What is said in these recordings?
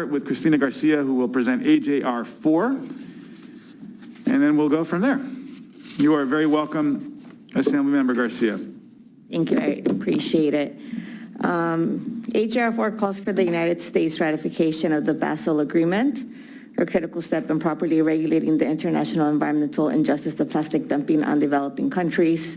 with Cristina Garcia, who will present AJR4, and then we'll go from there. You are very welcome, Assemblymember Garcia. Thank you, I appreciate it. AJR4 calls for the United States ratification of the Basel Agreement, a critical step in properly regulating the international environmental injustice of plastic dumping on developing countries.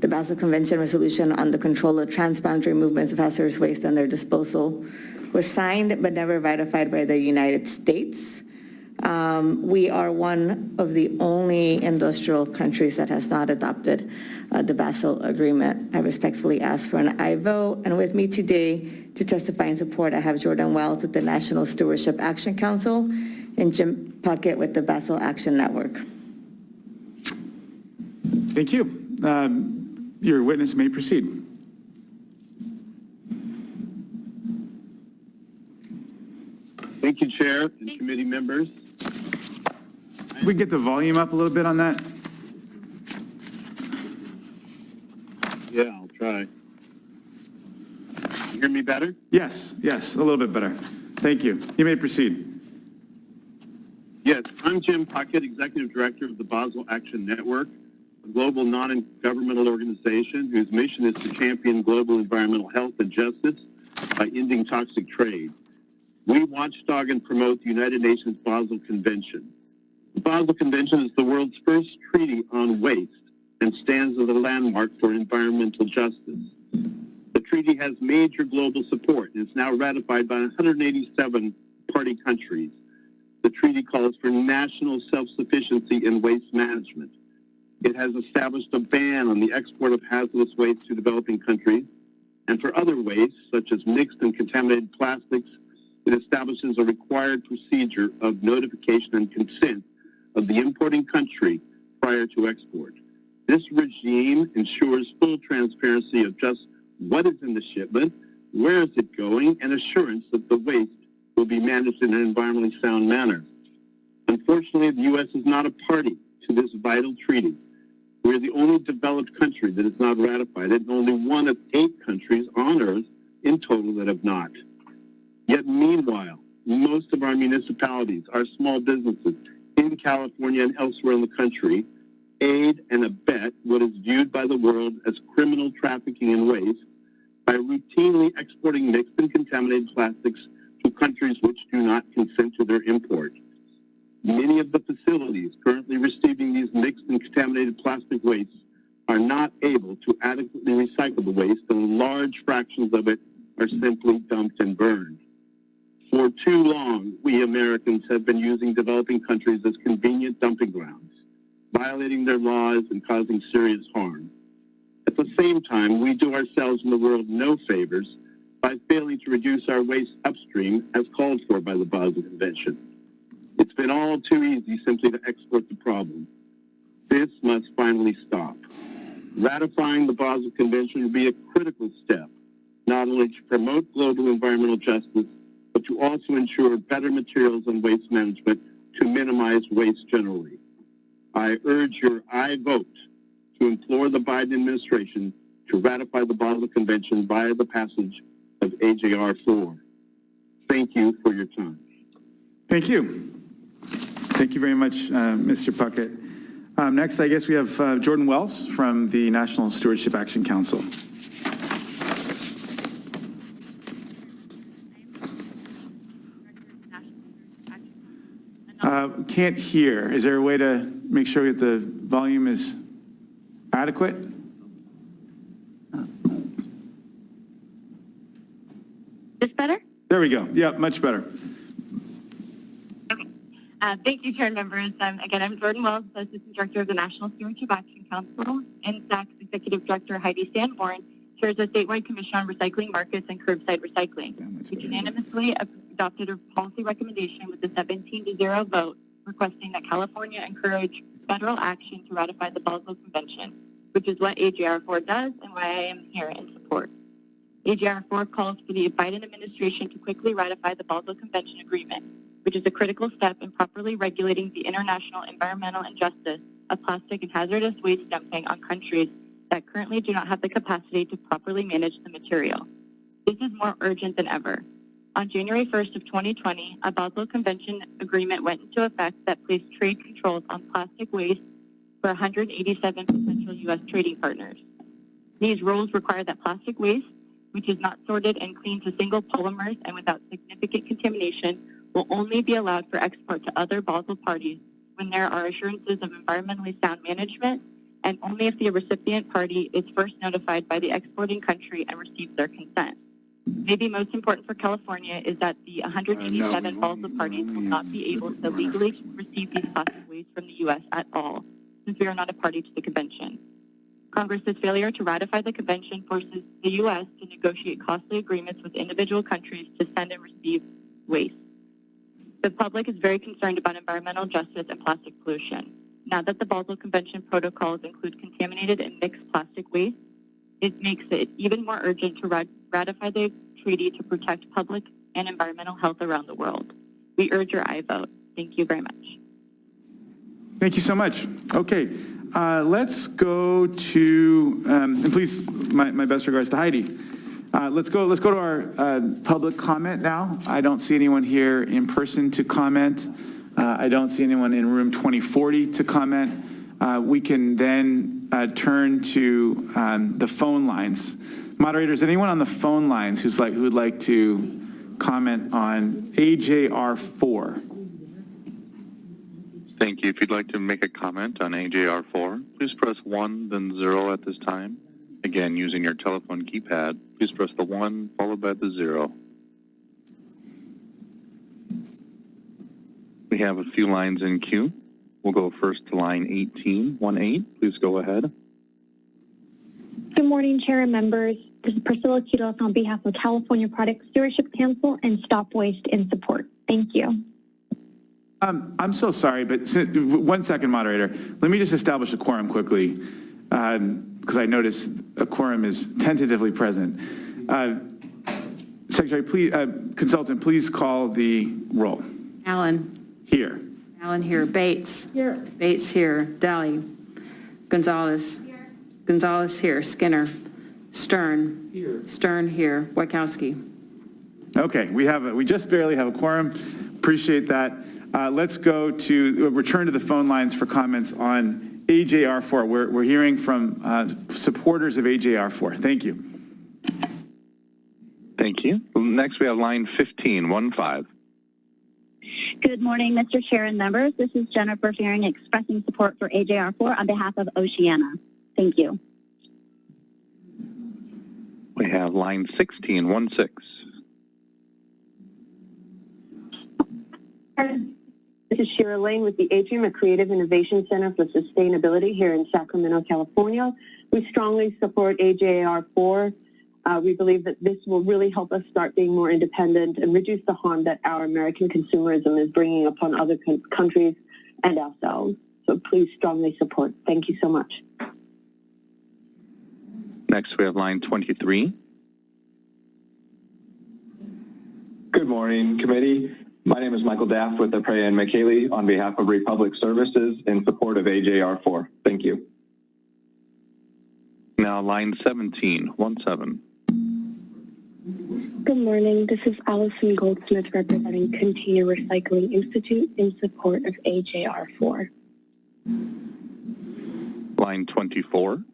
The Basel Convention resolution on the control of transboundary movements of hazardous waste and their disposal was signed but never ratified by the United States. We are one of the only industrial countries that has not adopted the Basel Agreement. I respectfully ask for an aye vote. And with me today to testify in support, I have Jordan Wells with the National Stewardship Action Council and Jim Puckett with the Basel Action Network. Thank you. Your witness may proceed. Thank you, Chair and committee members. We get the volume up a little bit on that. Yeah, I'll try. You hear me better? Yes, a little bit better. Thank you. You may proceed. Yes, I'm Jim Puckett, Executive Director of the Basel Action Network, a global non-governmental organization whose mission is to champion global environmental health and justice by ending toxic trade. We watchdog and promote the United Nations Basel Convention. The Basel Convention is the world's first treaty on waste and stands as a landmark for environmental justice. The treaty has major global support and is now ratified by 187 party countries. The treaty calls for national self-sufficiency in waste management. It has established a ban on the export of hazardous waste to developing countries, and for other wastes, such as mixed and contaminated plastics, it establishes a required procedure of notification and consent of the importing country prior to export. This regime ensures full transparency of just what is in the shipment, where is it going, and assurance that the waste will be managed in an environmentally sound manner. Unfortunately, the U.S. is not a party to this vital treaty. We're the only developed country that has not ratified it, and only one of 8 countries on Earth in total that have not. Yet meanwhile, most of our municipalities, our small businesses in California and elsewhere in the country, aid and abet what is viewed by the world as criminal trafficking in waste by routinely exporting mixed and contaminated plastics to countries which do not consent to their import. Many of the facilities currently receiving these mixed and contaminated plastic wastes are not able to adequately recycle the waste, and large fractions of it are simply dumped and burned. For too long, we Americans have been using developing countries as convenient dumping grounds, violating their laws and causing serious harm. At the same time, we do ourselves and the world no favors by failing to reduce our waste upstream as called for by the Basel Convention. It's been all too easy simply to export the problem. This must finally stop. Ratifying the Basel Convention will be a critical step, not only to promote global environmental justice, but to also ensure better materials and waste management to minimize waste generally. I urge your aye vote to implore the Biden administration to ratify the Basel Convention via the passage of AJR4. Thank you for your time. Thank you. Thank you very much, Mr. Puckett. Next, I guess we have Jordan Wells from the National Stewardship Action Council. Can't hear. Is there a way to make sure that the volume is adequate? This better? There we go. Yeah, much better. Okay. Thank you, Chair and members. Again, I'm Jordan Wells, Assistant Director of the National Stewardship Action Council, and SAC's Executive Director Heidi Sanborn chairs the statewide Commission on Recycling Markets and Curbside Recycling, which unanimously adopted a policy recommendation with a 17-0 vote requesting that California encourage federal action to ratify the Basel Convention, which is what AJR4 does and why I am here in support. AJR4 calls for the Biden administration to quickly ratify the Basel Convention Agreement, which is a critical step in properly regulating the international environmental injustice of plastic and hazardous waste dumping on countries that currently do not have the capacity to properly manage the material. This is more urgent than ever. On January 1st of 2020, a Basel Convention agreement went into effect that placed trade controls on plastic waste for 187 potential U.S. trading partners. These rules require that plastic waste, which is not sorted and cleaned to single polymers and without significant contamination, will only be allowed for export to other Basel parties when there are assurances of environmentally sound management, and only if the recipient party is first notified by the exporting country and receives their consent. Maybe most important for California is that the 187 Basel parties will not be able to legally receive these plastic waste from the U.S. at all, since we are not a party to the convention. Congress's failure to ratify the convention forces the U.S. to negotiate costly agreements with individual countries to send and receive waste. The public is very concerned about environmental justice and plastic pollution. Now that the Basel Convention protocols include contaminated and mixed plastic waste, it makes it even more urgent to ratify the treaty to protect public and environmental health around the world. We urge your aye vote. Thank you very much. Thank you so much. Okay, let's go to, and please, my best regards to Heidi. Let's go to our public comment now. I don't see anyone here in person to comment. I don't see anyone in room 2040 to comment. We can then turn to the phone lines. Moderators, anyone on the phone lines who would like to comment on AJR4? Thank you. If you'd like to make a comment on AJR4, please press 1, then 0 at this time. Again, using your telephone keypad, please press the 1 followed by the 0. We have a few lines in queue. We'll go first to line 1818. Please go ahead. Good morning, Chair and members. This is Priscilla Quiros on behalf of California Product Stewardship Council and Stop Waste in Support. Thank you. I'm so sorry, but 1 second, moderator. Let me just establish a quorum quickly, because I noticed a quorum is tentatively present. Secretary, please, consultant, please call the roll. Allen. Here. Allen here. Bates. Here. Bates here. Daly. Gonzalez. Here. Gonzalez here. Skinner. Stern. Here. Stern here. Wachowski. Okay, we just barely have a quorum. Appreciate that. Let's go to return to the phone lines for comments on AJR4. We're hearing from supporters of AJR4. Thank you. Thank you. Next, we have line 1515. Good morning, Mr. Chair and members. This is Jennifer Fearing expressing support for AJR4 on behalf of Oceana. Thank you. We have line 1616. This is Shira Lane with the Atrium, a Creative Innovation Center for Sustainability here in Sacramento, California. We strongly support AJR4. We believe that this will really help us start being more independent and reduce the harm that our American consumerism is bringing upon other countries and ourselves. So please strongly support. Thank you so much. Next, we have line 23. Good morning, committee. My name is Michael Daff with the Praya and McKaylee on behalf of Republic Services in support of AJR4. Thank you. Now line 1717. Good morning. This is Allison Goldsmith representing Container Recycling Institute in support of AJR4. Line 24.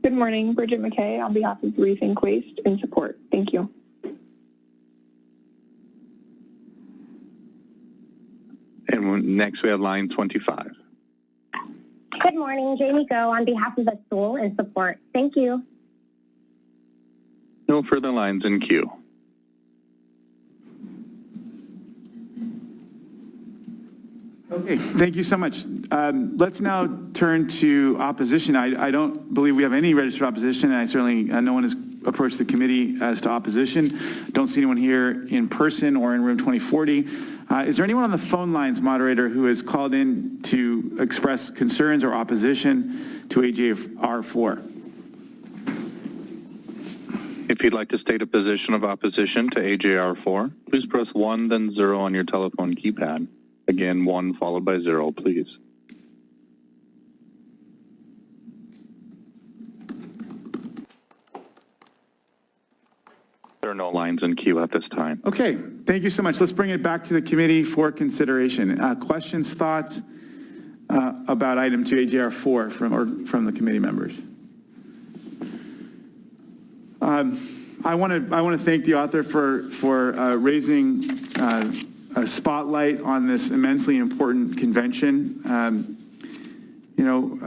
Good morning. Bridget McKay on behalf of Rethink Waste in support. Thank you. And next we have line 25. Good morning. Jamie Go on behalf of the Soul in support. Thank you. No further lines in queue. Okay, thank you so much. Let's now turn to opposition. I don't believe we have any registered opposition, and I certainly, no one has approached the committee as to opposition. Don't see anyone here in person or in room 2040. Is there anyone on the phone lines, moderator, who has called in to express concerns or opposition to AJR4? If you'd like to state a position of opposition to AJR4, please press 1, then 0 on your telephone keypad. Again, 1 followed by 0, please. There are no lines in queue at this time. Okay, thank you so much. Let's bring it back to the committee for consideration. Questions, thoughts about item 2 AJR4 from the committee members? I want to thank the author for raising a spotlight on this immensely important convention. You know,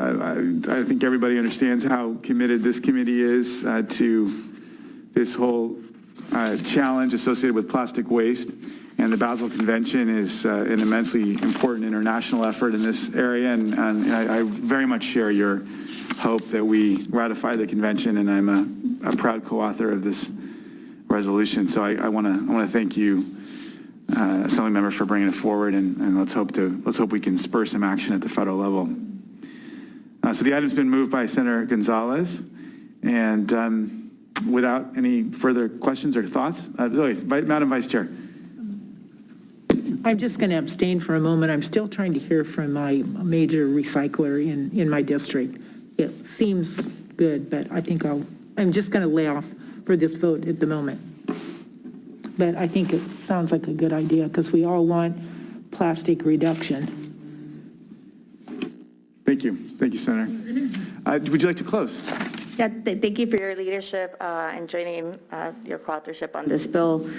I think everybody understands how committed this committee is to this whole challenge associated with plastic waste, and the Basel Convention is an immensely important international effort in this area, and I very much share your hope that we ratify the convention, and I'm a proud co-author of this resolution. So I want to thank you, Assembly Member, for bringing it forward, and let's hope we can spur some action at the federal level. So the item's been moved by Senator Gonzalez, and without any further questions or thoughts, Madam Vice Chair. I'm just going to abstain for a moment. I'm still trying to hear from my major recycler in my district. It seems good, but I think I'm just going to lay off for this vote at the moment. But I think it sounds like a good idea because we all want plastic reduction. Thank you. Thank you, Senator. Would you like to close? Yeah, thank you for your leadership and joining your co-authorship on this bill.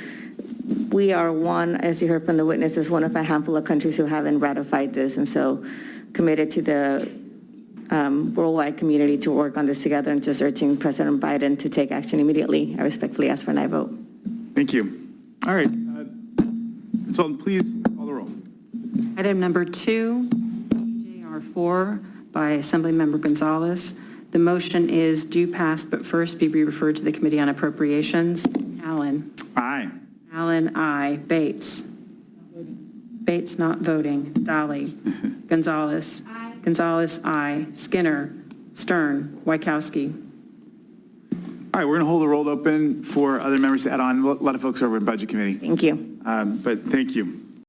We are one, as you heard from the witnesses, one of a handful of countries who haven't ratified this, and so committed to the worldwide community to work on this together, and just urging President Biden to take action immediately. I respectfully ask for an aye vote. Thank you. All right. Consultant, please call the roll. Item number 2, AJR4 by Assemblymember Gonzalez. The motion is do pass, but first be referred to the Committee on Appropriations. Allen. Aye. Allen, aye. Bates. Bates not voting. Dolly. Gonzalez. Aye. Gonzalez, aye. Skinner. Stern. Wykowski. All right, we're going to hold the roll open for other members to add on. A lot of folks are over in Budget Committee. Thank you. But thank you.